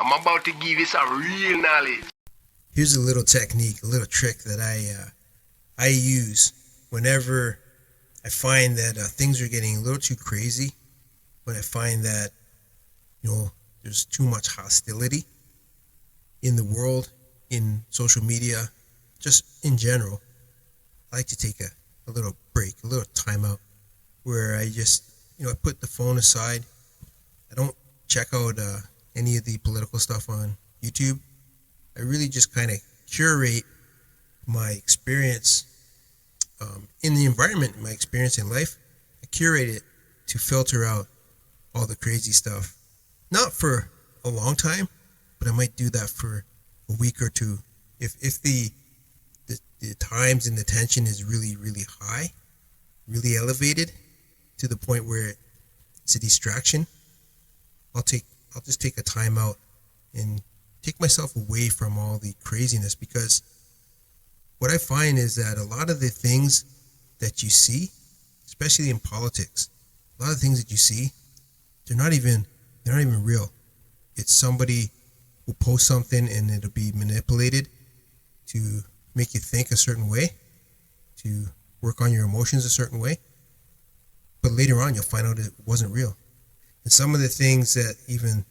I'm about to give you some real knowledge. Here's a little technique, a little trick that I use whenever I find that things are getting a little too crazy. When I find that there's too much hostility in the world, in social media, just in general, I like to take a little break, a little timeout, where I just I put the phone aside. I don't check out any of the political stuff on YouTube. I really just kind of curate my experience in the environment, my experience in life. I curate it to filter out all the crazy stuff. Not for a long time, but I might do that for a week or two. If the times and the tension is really, really high, really elevated to the point where it's a distraction, I'll just take a time out and take myself away from all the craziness, because what I find is that a lot of the things that you see, especially in politics, a lot of things that you see, they're not even real. It's somebody who posts something and it'll be manipulated to make you think a certain way, to work on your emotions a certain way. But later on, you'll find out it wasn't real. And some of the things that even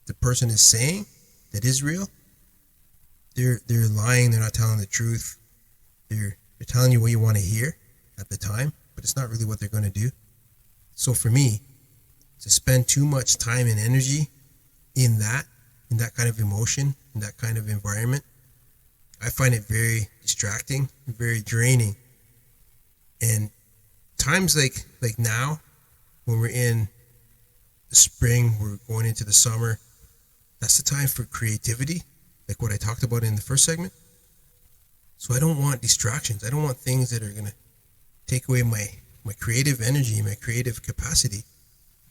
the person is saying that is real, they're lying. They're not telling the truth. They're telling you what you want to hear at the time, but it's not really what they're going to do. So for me, to spend too much time and energy in that kind of emotion, in that kind of environment, I find it very distracting, very draining. And times like now, when we're in the spring, we're going into the summer, that's the time for creativity, like what I talked about in the first segment. So I don't want distractions. I don't want things that are going to take away my creative energy, my creative capacity,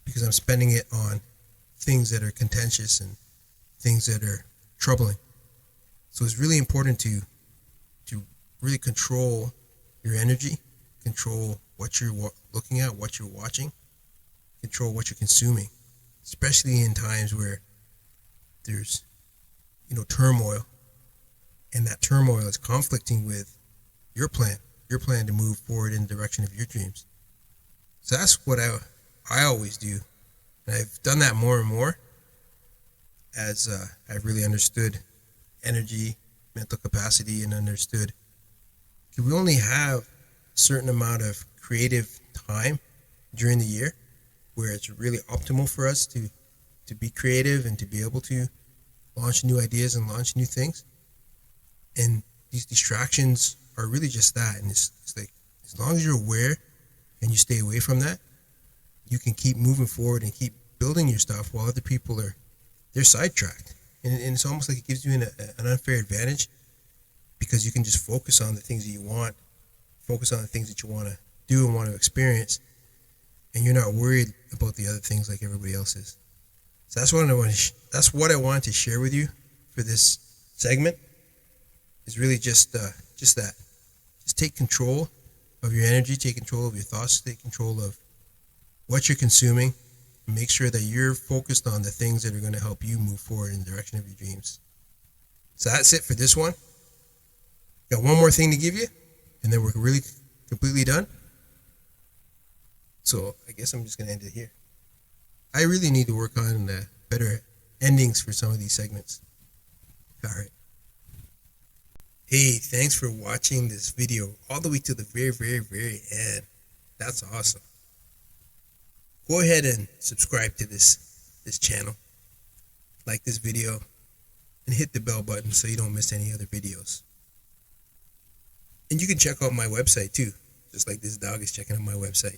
because I'm spending it on things that are contentious and things that are troubling. So it's really important to really control your energy, control what you're looking at, what you're watching, control what you're consuming, especially in times where there's turmoil, and that turmoil is conflicting with your plan to move forward in the direction of your dreams. So that's what I always do, and I've done that more and more as I've really understood energy, mental capacity, and understood we only have a certain amount of creative time during the year where it's really optimal for us to be creative and to be able to launch new ideas and launch new things. And these distractions are really just that. And it's like, as long as you're aware and you stay away from that, you can keep moving forward and keep building your stuff while other people they're sidetracked. And it's almost like it gives you an unfair advantage, because you can just focus on the things that you want, focus on the things that you want to do and want to experience, and you're not worried about the other things like everybody else is. So that's what I wanted to share with you for this segment. Is really just that. Just take control of your energy, take control of your thoughts, take control of what you're consuming, and make sure that you're focused on the things that are going to help you move forward in the direction of your dreams. So that's it for this one. Got one more thing to give you, and then we're really completely done. So I guess I'm just going to end it here. I really need to work on better endings for some of these segments. All right. Hey, thanks for watching this video all the way to the very, very, very end. That's awesome. Go ahead and subscribe to this channel. Like this video and hit the bell button so you don't miss any other videos. And you can check out my website too, just like this dog is checking out my website.